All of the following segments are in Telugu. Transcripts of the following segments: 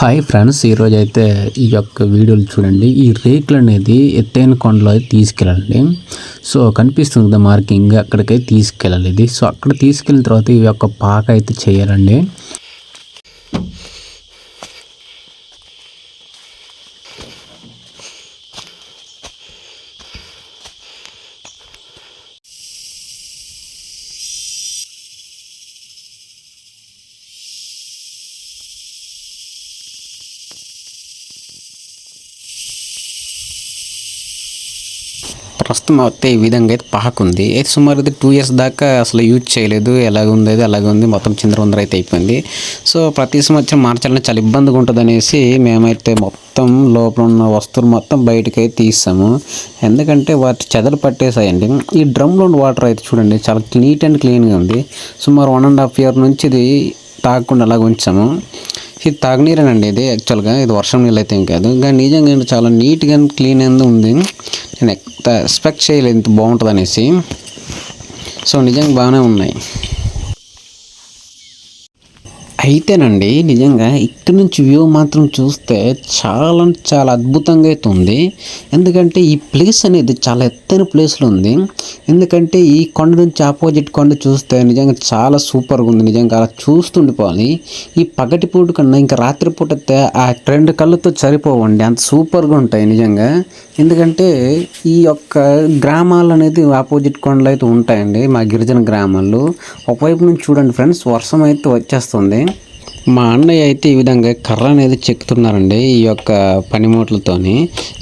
హాయ్ ఫ్రెండ్స్, ఈరోజు అయితే ఈ యొక్క వీడియోలు చూడండి. ఈ రేకులు అనేది ఎత్తైన కొండలో అయితే తీసుకెళ్ళండి. సో కనిపిస్తుంది కదా మార్కింగ్, అక్కడికైతే తీసుకెళ్ళాలి ఇది. సో అక్కడ తీసుకెళ్ళిన తర్వాత ఈ యొక్క పాక అయితే చేయాలండి. ప్రస్తుతం అయితే ఈ విధంగా అయితే పాకుంది. అయితే సుమారు అయితే 2 years దాకా అసలు యూజ్ చేయలేదు. ఎలాగుంది అది అలాగే ఉంది, మొత్తం చిందరవందర అయితే అయిపోయింది. సో ప్రతి సంవత్సరం మార్చాలంటే చాలా ఇబ్బందిగా ఉంటుంది అనేసి మేమైతే మొత్తం లోపల ఉన్న వస్తువులు మొత్తం బయటకైతే తీసాము. ఎందుకంటే వాటి చెదలు పట్టేసాయండి. ఈ డ్రమ్లో ఉన్న వాటర్ అయితే చూడండి చాలా నీట్ అండ్ క్లీన్గా ఉంది. సుమారు 1.5 year నుంచి ఇది తాగకుండా అలాగ ఉంచాము. ఇది తాగునీరేనండి, ఇది యాక్చువల్గా ఇది వర్షం నీళ్ళు అయితే ఏం కాదు. కానీ నిజంగా చాలా నీట్గా క్లీన్ అనేది ఉంది. నేను ఎక్స్పెక్ట్ చేయలేదు ఇంత బాగుంటుంది అనేసి. సో నిజంగా బాగానే ఉన్నాయి. అయితేనండి నిజంగా ఇక్కడ నుంచి వ్యూ మాత్రం చూస్తే చాలా అంటే చాలా అద్భుతంగా అయితే ఉంది. ఎందుకంటే ఈ ప్లేస్ అనేది చాలా ఎత్తైన ప్లేస్లో ఉంది. ఎందుకంటే ఈ కొండ నుంచి ఆపోజిట్ కొండ చూస్తే నిజంగా చాలా సూపర్గా ఉంది. నిజంగా అలా చూస్తుండిపోవాలి. ఈ పగటిపూట కన్నా ఇంకా రాత్రిపూట అయితే ఆ 2 కళ్ళతో సరిపోవండి, అంత సూపర్గా ఉంటాయి నిజంగా. ఎందుకంటే ఈ యొక్క గ్రామాలు అనేది ఆపోజిట్ కొండలు అయితే ఉంటాయండి, మా గిరిజన గ్రామాల్లో. ఒకవైపు నుంచి చూడండి ఫ్రెండ్స్, వర్షం అయితే వచ్చేస్తుంది. మా అన్నయ్య అయితే ఈ విధంగా కర్ర అనేది చెక్కుతున్నారండి ఈ యొక్క పనిముట్లతోని.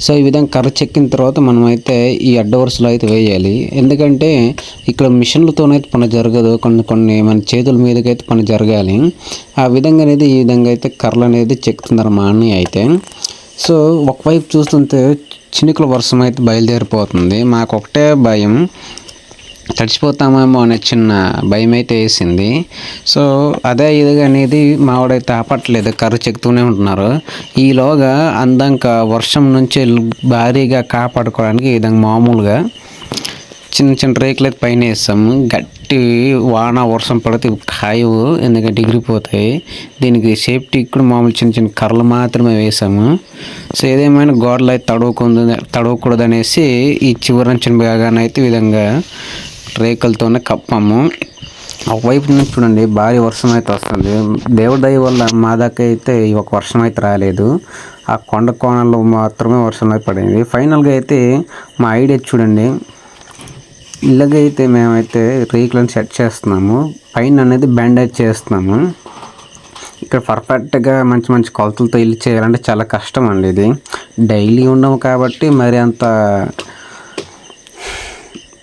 సో ఈ విధంగా కర్ర చెక్కిన తర్వాత మనం అయితే ఈ అడ్డవరుసలో అయితే వేయాలి. ఎందుకంటే ఇక్కడ మిషన్లతోనైతే పని జరగదు, కొన్ని మన చేతుల మీదకైతే పని జరగాలి. ఆ విధంగా అనేది ఈ విధంగా అయితే కర్రలు అనేది చెక్కుతున్నారు మా అన్నయ్య అయితే. సో ఒకవైపు చూస్తుంటే చినుకుల వర్షం అయితే బయలుదేరిపోతుంది. మాకు ఒకటే భయం, తడిచిపోతామేమో అనే చిన్న భయం అయితే వేసింది. సో అదే ఇదిగా అనేది మావాడైతే ఆపట్లేదు, కర్ర చెక్తూనే ఉంటున్నారు. ఈలోగా అందాక వర్షం నుంచి భారీగా కాపాడుకోవడానికి ఈ విధంగా మామూలుగా చిన్న చిన్న రేకులు అయితే పైన వేస్తాము. గట్టి వాన వర్షం పడితే కాయవు, ఎందుకంటే ఎగిరిపోతాయి. దీనికి సేఫ్టీ కూడా మామూలు చిన్న చిన్న కర్రలు మాత్రమే వేసాము. సో ఏదేమైనా గోడలు అయితే తడవకూడదు అనేసి ఈ చివరి చిన్న భాగాన్ని అయితే ఈ విధంగా రేకులతోనే కప్పాము. ఒకవైపు నుంచి చూడండి భారీ వర్షం అయితే వస్తుంది. దేవుడి దయ వల్ల మా దాకా అయితే ఒక వర్షం అయితే రాలేదు. ఆ కొండ కోణంలో మాత్రమే వర్షం అయితే పడింది. ఫైనల్గా అయితే మా ఐడియా చూడండి, ఇలాగైతే మేమైతే రేకులను సెట్ చేస్తున్నాము, పైన అనేది బ్యాండేజ్ చేస్తున్నాము. ఇక్కడ పర్ఫెక్ట్గా మంచి మంచి కొలతలతో ఇల్లు చేయాలంటే చాలా కష్టం అండి. ఇది డైలీ ఉండము కాబట్టి మరి అంత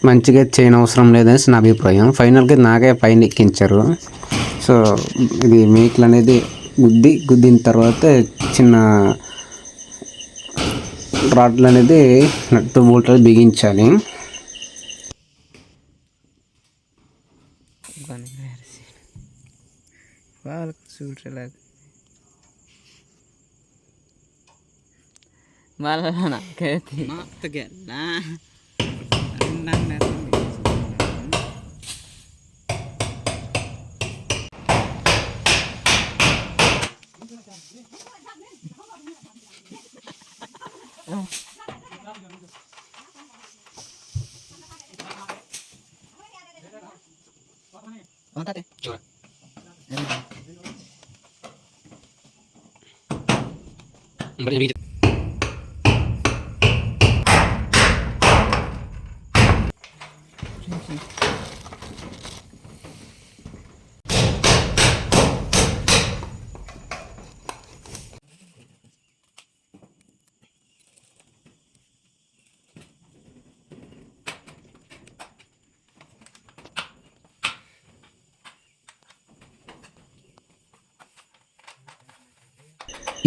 మంచిగా చేయని అవసరం లేదనేసి నా అభిప్రాయం. ఫైనల్గా నాకే పైన ఎక్కించారు. సో ఇది మేకులు అనేది గుద్దిన తర్వాత చిన్న రాడ్లు అనేది నట్టు బోల్ట్ బిగించాలి.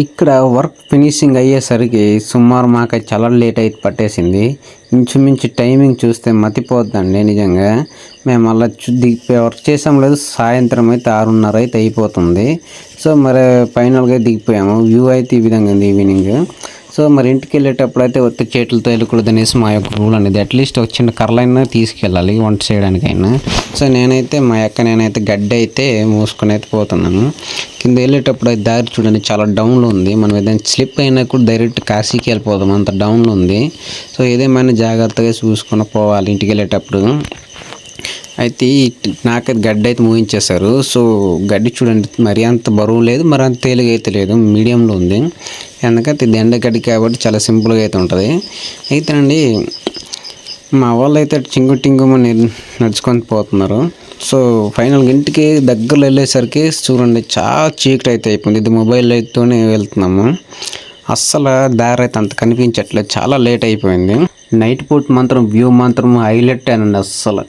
ఇక్కడ వర్క్ ఫినిషింగ్ అయ్యేసరికి సుమారు మాకు చాలా లేట్ అయితే పట్టేసింది. ఇంచుమించు టైమింగ్ చూస్తే మతిపోద్దండి నిజంగా. మేము అలా వర్క్ చేసాం లేదు, సాయంత్రం అయితే 6:30 అయితే అయిపోతుంది. సో మరి ఫైనల్గా దిగిపోయాము. వ్యూ అయితే ఈ విధంగా ఉంది ఈవినింగ్. సో మరి ఇంటికి వెళ్ళేటప్పుడు అయితే ఒత్తి చేతులతో వెళ్ళకూడదు అనేసి మా యొక్క రూల్ అనేది. అట్లీస్ట్ ఒక చిన్న కర్రలైనా తీసుకెళ్ళాలి వంట చేయడానికైనా. సో నేనైతే నేనైతే గడ్డి అయితే మూసుకొని అయితే పోతున్నాను. కింద వెళ్ళేటప్పుడు అయితే దారి చూడండి చాలా డౌన్లో ఉంది. మనం ఏదైనా స్లిప్ అయినా కూడా డైరెక్ట్ కాశీకి వెళ్ళిపోదాం, అంత డౌన్లో ఉంది. సో ఏదేమైనా జాగ్రత్తగా చూసుకొని పోవాలి ఇంటికి వెళ్ళేటప్పుడు. అయితే నాకైతే గడ్డి అయితే మూయించేశారు. సో గడ్డి చూడండి మరీ అంత బరువు లేదు, మరి అంత తేలిక అయితే లేదు, మీడియంలో ఉంది. ఎందుకంటే ఇది ఎండగడ్డి కాబట్టి చాలా సింపుల్గా అయితే ఉంటుంది. అయితేనండి మా వాళ్ళు అయితే చింగు టింగుమని నడుచుకొని పోతున్నారు. సో ఫైనల్గా ఇంటికి దగ్గరలో వెళ్ళేసరికి చూడండి చాలా చీకటి అయితే అయిపోయింది. ఇది మొబైల్ లైట్తోనే వెళ్తున్నాము. అస్సలు దారి అయితే అంత కనిపించట్లేదు, చాలా లేట్ అయిపోయింది. నైట్ పూట మాత్రం వ్యూ మాత్రం హైలైట్ అనండి అస్సలు.